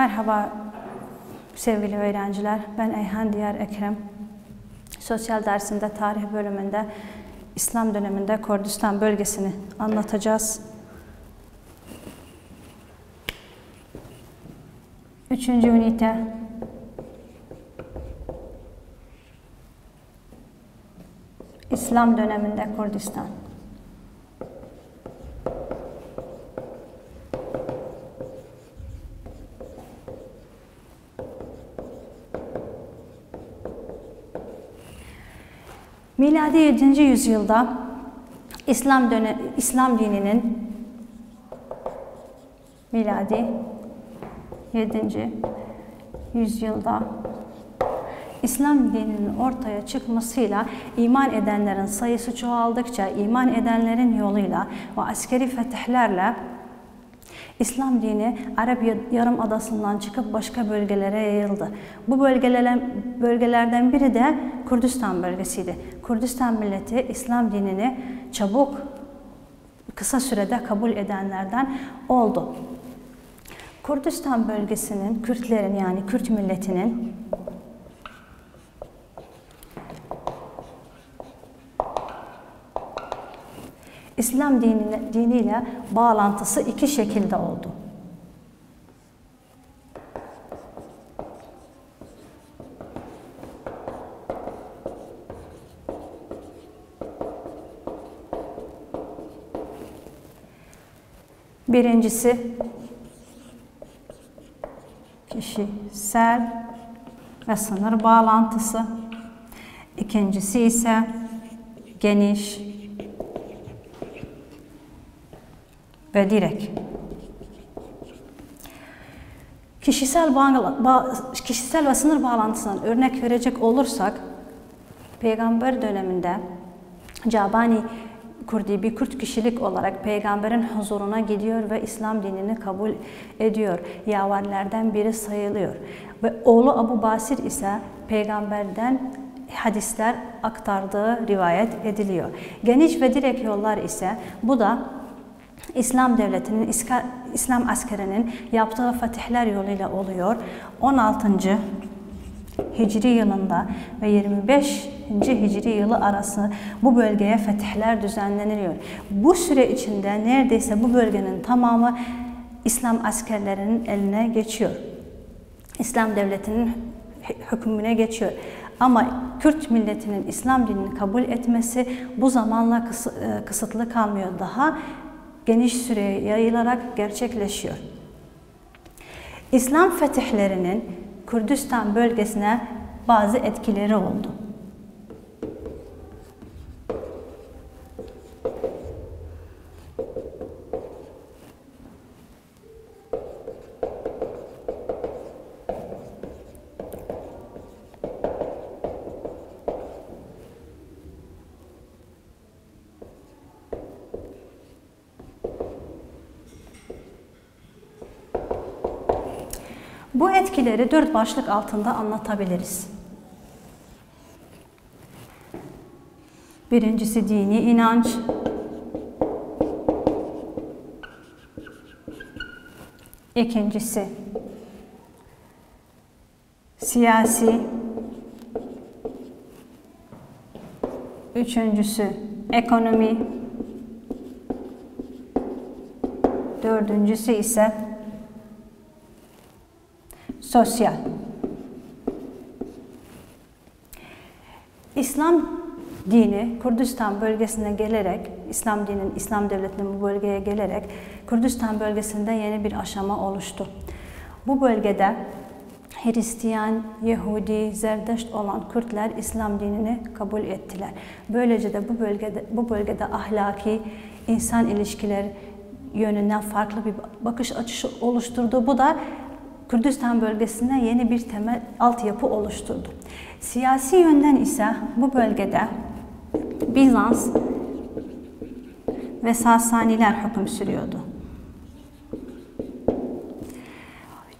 Merhaba sevgili öğrenciler, ben Eyhan Diyar Ekrem. Sosyal dersinde tarih bölümünde İslam döneminde Kürdistan bölgesini anlatacağız. 3. ünite İslam döneminde Kürdistan. Miladi 7. yüzyılda İslam dininin miladi 7. yüzyılda İslam dininin ortaya çıkmasıyla iman edenlerin sayısı çoğaldıkça iman edenlerin yoluyla ve askeri fetihlerle İslam dini Arap Yarımadası'ndan çıkıp başka bölgelere yayıldı. Bu bölgelerden biri de Kürdistan bölgesiydi. Kürdistan milleti İslam dinini çabuk, kısa sürede kabul edenlerden oldu. Kürdistan bölgesinin, Kürtlerin yani Kürt milletinin İslam diniyle bağlantısı iki şekilde oldu. Birincisi kişisel ve sınır bağlantısı. İkincisi ise geniş ve direkt. Kişisel ve sınır bağlantısından örnek verecek olursak, Peygamber döneminde Cabani Kurdi bir Kürt kişilik olarak Peygamberin huzuruna gidiyor ve İslam dinini kabul ediyor. Yavarilerden biri sayılıyor. Ve oğlu Abu Basir ise Peygamberden hadisler aktardığı rivayet ediliyor. Geniş ve direkt yollar ise bu da İslam devletinin, İslam askerinin yaptığı fetihler yoluyla oluyor. 16. Hicri yılında ve 25. Hicri yılı arası bu bölgeye fetihler düzenleniliyor. Bu süre içinde neredeyse bu bölgenin tamamı İslam askerlerinin eline geçiyor. İslam devletinin hükmüne geçiyor. Ama Kürt milletinin İslam dinini kabul etmesi bu zamanla kısıtlı kalmıyor. Daha geniş süreye yayılarak gerçekleşiyor. İslam fetihlerinin Kürdistan bölgesine bazı etkileri oldu. Bu etkileri 4 başlık altında anlatabiliriz. Birincisi dini inanç. İkincisi siyasi. Üçüncüsü ekonomi. Dördüncüsü ise sosyal. İslam dini Kürdistan bölgesine gelerek, İslam devletinin bu bölgeye gelerek Kürdistan bölgesinde yeni bir aşama oluştu. Bu bölgede Hristiyan, Yahudi, Zerdeşt olan Kürtler İslam dinini kabul ettiler. Böylece de bu bölgede ahlaki, insan ilişkileri yönünden farklı bir bakış açısı oluşturdu. Bu da Kürdistan bölgesine yeni bir temel altyapı oluşturdu. Siyasi yönden ise bu bölgede Bizans ve Sasaniler hüküm sürüyordu.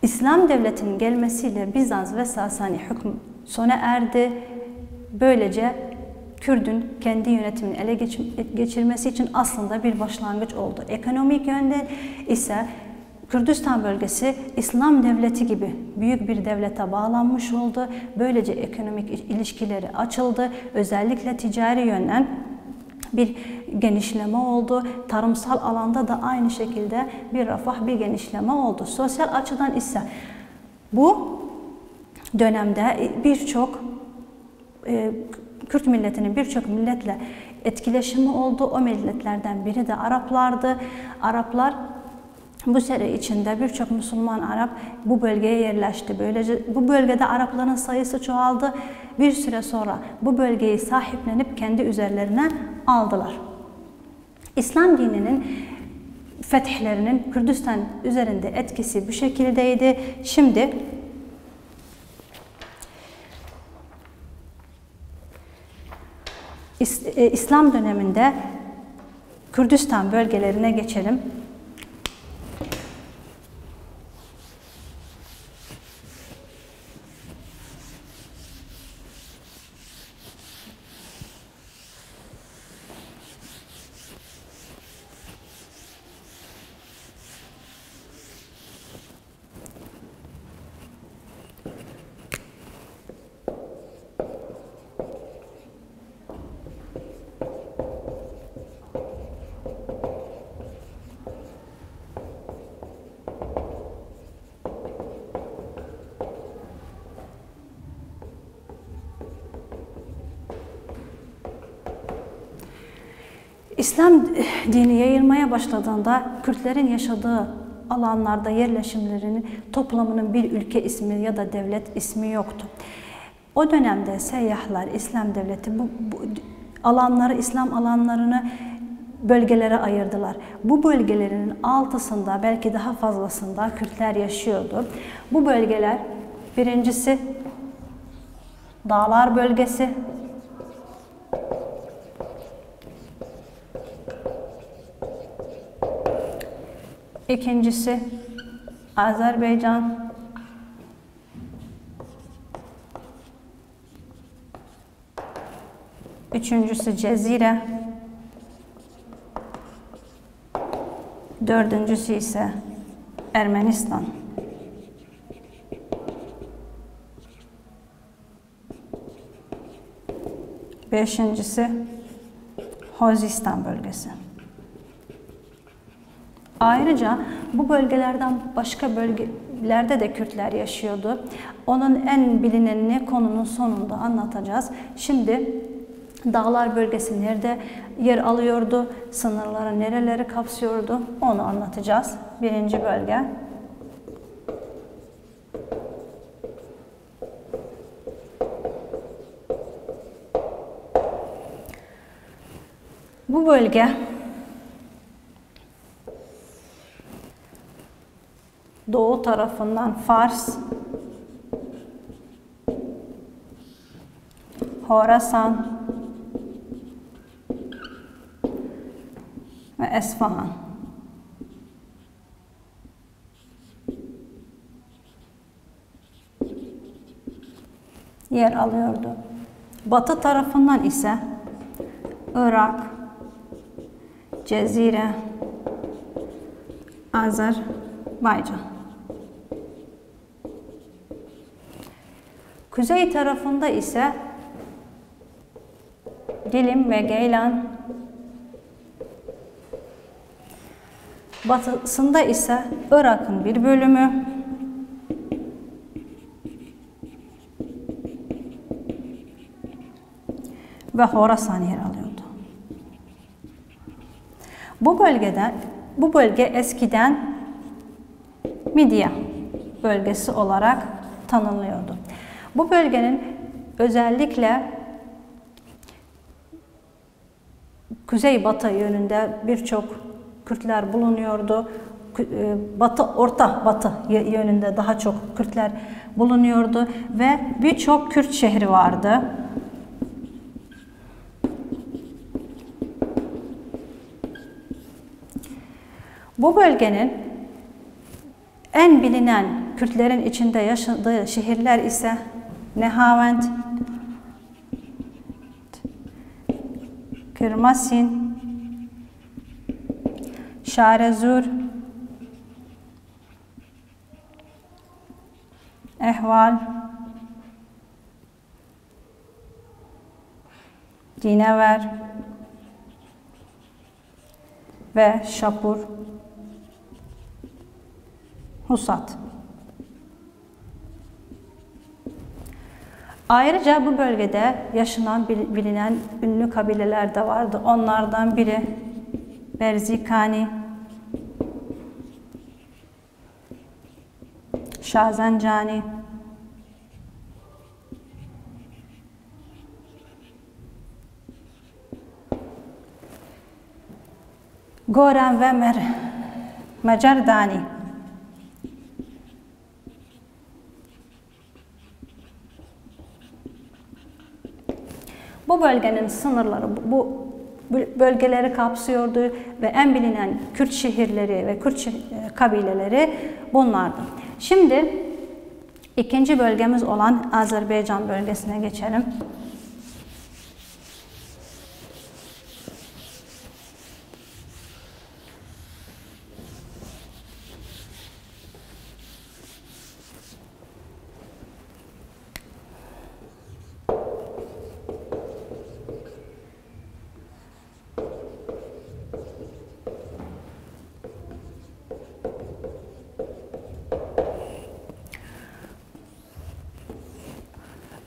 İslam devletinin gelmesiyle Bizans ve Sasani hüküm sona erdi. Böylece Kürdün kendi yönetimini ele geçirmesi için aslında bir başlangıç oldu. Ekonomik yönde ise Kürdistan bölgesi İslam devleti gibi büyük bir devlete bağlanmış oldu. Böylece ekonomik ilişkileri açıldı. Özellikle ticari yönden bir genişleme oldu. Tarımsal alanda da aynı şekilde bir refah, bir genişleme oldu. Sosyal açıdan ise bu dönemde birçok Kürt milletinin birçok milletle etkileşimi oldu. O milletlerden biri de Araplardı. Araplar bu süre içinde birçok Müslüman Arap bu bölgeye yerleşti. Böylece bu bölgede Arapların sayısı çoğaldı. Bir süre sonra bu bölgeyi sahiplenip kendi üzerlerine aldılar. İslam dininin fetihlerinin Kürdistan üzerinde etkisi bu şekildeydi. Şimdi İslam döneminde Kürdistan bölgelerine geçelim. İslam dini yayılmaya başladığında Kürtlerin yaşadığı alanlarda yerleşimlerinin toplamının bir ülke ismi ya da devlet ismi yoktu. O dönemde seyyahlar, İslam devleti bu alanları, İslam alanlarını bölgelere ayırdılar. Bu bölgelerin altısında, belki daha fazlasında Kürtler yaşıyordu. Bu bölgeler, birincisi Dağlar bölgesi, İkincisi Azerbaycan, üçüncüsü Cezire, dördüncüsü ise Ermenistan. Beşincisi Hozistan bölgesi. Ayrıca bu bölgelerden başka bölgelerde de Kürtler yaşıyordu. Onun en bilinenini konunun sonunda anlatacağız. Şimdi Dağlar bölgesi nerede yer alıyordu, sınırları nereleri kapsıyordu onu anlatacağız. Birinci bölge. Bu bölge doğu tarafından Fars, Horasan ve Esfahan. Yer alıyordu. Batı tarafından ise Irak, Cezire, Azerbaycan. Kuzey tarafında ise Dilim ve Geylan, batısında ise Irak'ın bir bölümü, ve Horasan yer alıyordu. Bu bölge eskiden Midya bölgesi olarak tanınıyordu. Bu bölgenin özellikle kuzey-batı yönünde birçok Kürtler bulunuyordu. Orta batı yönünde daha çok Kürtler bulunuyordu ve birçok Kürt şehri vardı. Bu bölgenin en bilinen Kürtlerin içinde yaşadığı şehirler ise Nehavend, Kırmasin, Şarezur, Ehval, Dinever ve Şapur, Husat. Ayrıca bu bölgede yaşanan bilinen ünlü kabileler de vardı. Onlardan biri Berzikani, Şazencani, Goran ve Macardani. Bu bölgenin sınırları bu bölgeleri kapsıyordu ve en bilinen Kürt şehirleri ve Kürt kabileleri bunlardı. Şimdi ikinci bölgemiz olan Azerbaycan bölgesine geçelim.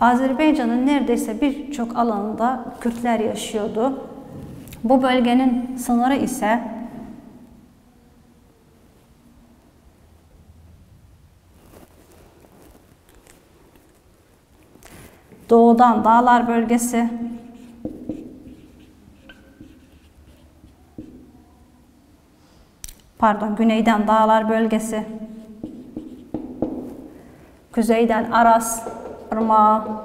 Azerbaycan'ın neredeyse birçok alanında Kürtler yaşıyordu. Bu bölgenin sınırı ise doğudan dağlar bölgesi, güneyden dağlar bölgesi, kuzeyden Aras Irmağı,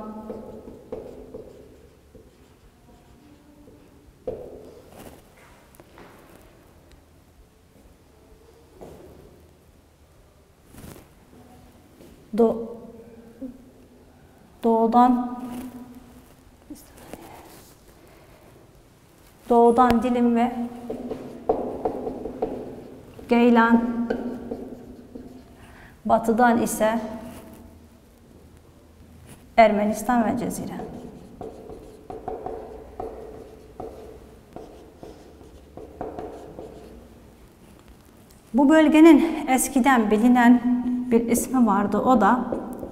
doğudan Dilim ve Geylan, batıdan ise Ermenistan ve Cezire. Bu bölgenin eskiden bilinen bir ismi vardı. O da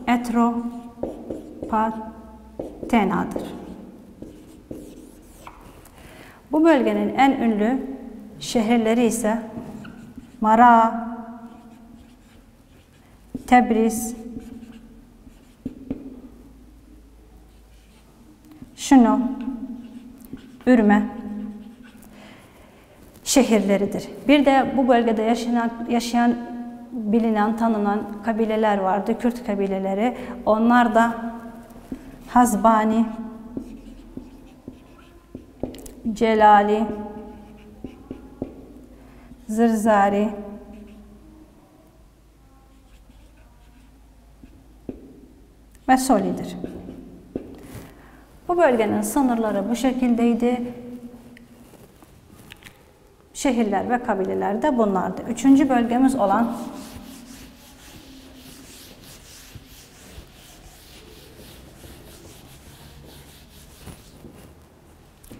Atropatena'dır. Bu bölgenin en ünlü şehirleri ise Mara, Tebriz, Şino, Ürme şehirleridir. Bir de bu bölgede yaşayan bilinen, tanınan kabileler vardı, Kürt kabileleri. Onlar da Hazbani, Celali, Zırzari, ve Soli'dir. Bu bölgenin sınırları bu şekildeydi. Şehirler ve kabileler de bunlardı. Üçüncü bölgemiz olan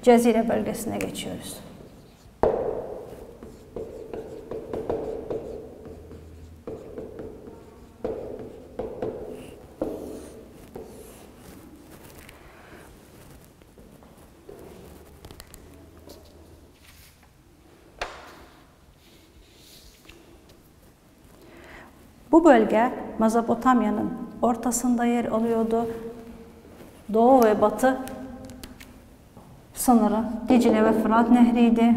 Cezire bölgesine geçiyoruz. Bu bölge Mezopotamya'nın ortasında yer alıyordu. Doğu ve batı sınırı Dicle ve Fırat Nehri'ydi.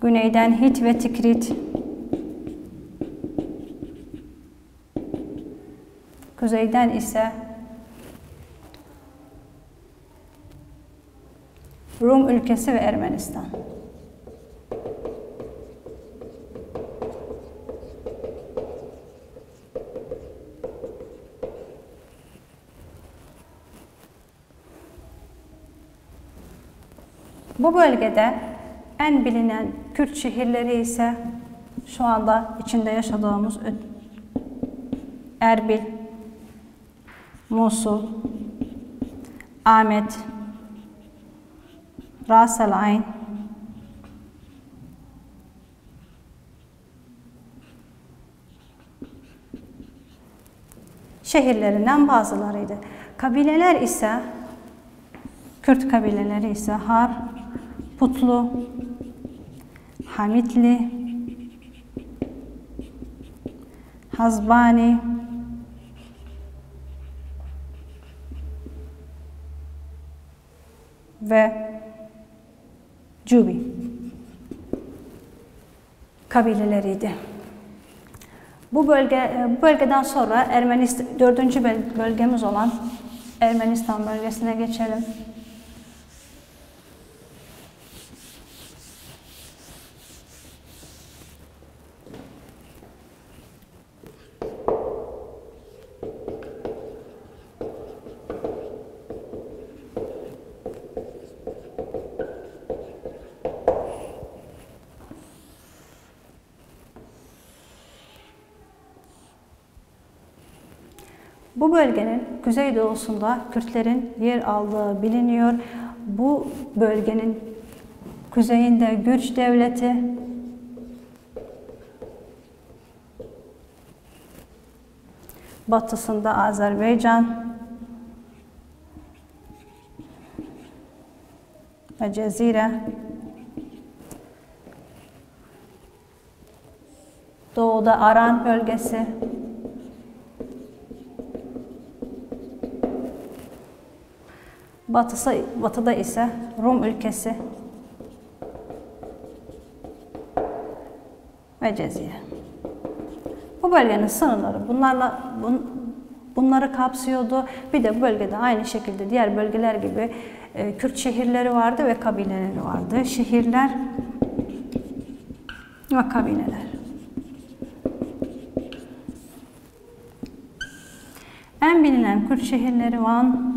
Güneyden Hit ve Tikrit, kuzeyden ise Rum ülkesi ve Ermenistan. Bu bölgede en bilinen Kürt şehirleri ise şu anda içinde yaşadığımız Erbil, Musul, Ahmet, Ras el Ayn, şehirlerinden bazılarıydı. Kabileler ise, Kürt kabileleri ise Har, Putlu, Hamitli, Hazbani, ve Cubi kabileleriydi. Bu bölgeden sonra dördüncü bölgemiz olan Ermenistan bölgesine geçelim. Bu bölgenin kuzeydoğusunda Kürtlerin yer aldığı biliniyor. Bu bölgenin kuzeyinde Gürç Devleti, batısında Azerbaycan ve Cezire, doğuda Aran bölgesi, batıda ise Rum ülkesi ve Cezire. Bu bölgenin sınırları bunları kapsıyordu. Bir de bu bölgede aynı şekilde diğer bölgeler gibi Kürt şehirleri vardı ve kabileleri vardı. Şehirler ve kabileler. En bilinen Kürt şehirleri Van,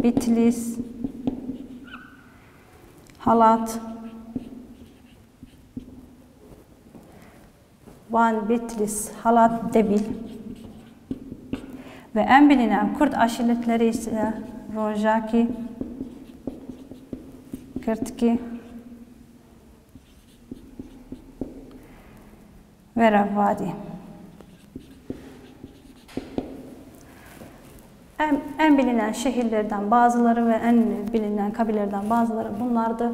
Bitlis, Halat, Van, Bitlis, Halat, Debil ve en bilinen Kürt aşiretleri ise Rojaki, Kırtki ve Ravvadi. En bilinen şehirlerden bazıları ve en bilinen kabilelerden bazıları bunlardı.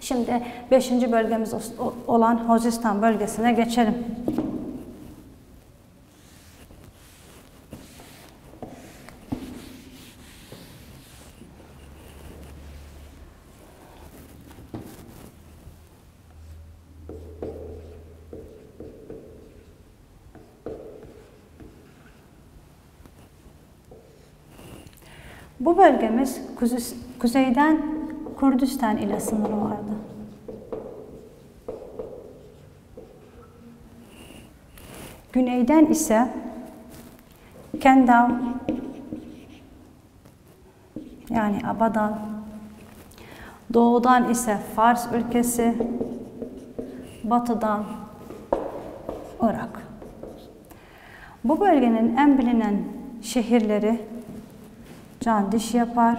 Şimdi 5. bölgemiz olan Hozistan bölgesine geçelim. Bu bölgemiz kuzeyden Kürdistan ile sınırı vardı. Güneyden ise Kendav, yani Abadan, doğudan ise Fars ülkesi, batıdan Irak. Bu bölgenin en bilinen şehirleri Candişyapar,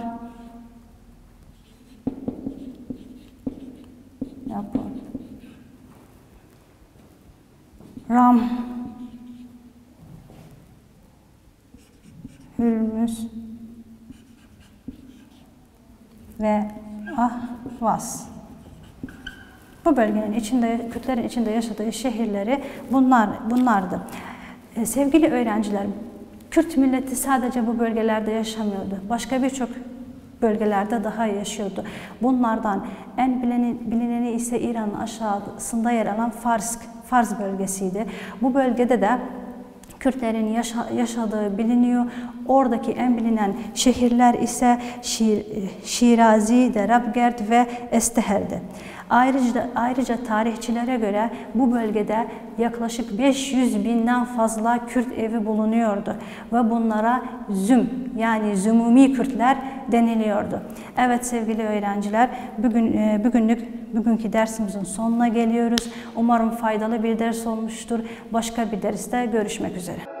Ram, Hürmüz ve Ahvaz. Bu bölgenin içinde, Kürtlerin içinde yaşadığı şehirleri bunlardı. Sevgili öğrenciler, Kürt milleti sadece bu bölgelerde yaşamıyordu. Başka birçok bölgelerde daha yaşıyordu. Bunlardan en bilineni ise İran'ın aşağısında yer alan Fars bölgesiydi. Bu bölgede de Kürtlerin yaşadığı biliniyor. Oradaki en bilinen şehirler ise Şirazi, Derabgerd ve Esteher'di. Ayrıca tarihçilere göre bu bölgede yaklaşık 500 binden fazla Kürt evi bulunuyordu ve bunlara Züm, yani Zümumi Kürtler deniliyordu. Evet sevgili öğrenciler, bugünlük bugünkü dersimizin sonuna geliyoruz. Umarım faydalı bir ders olmuştur. Başka bir derste görüşmek üzere.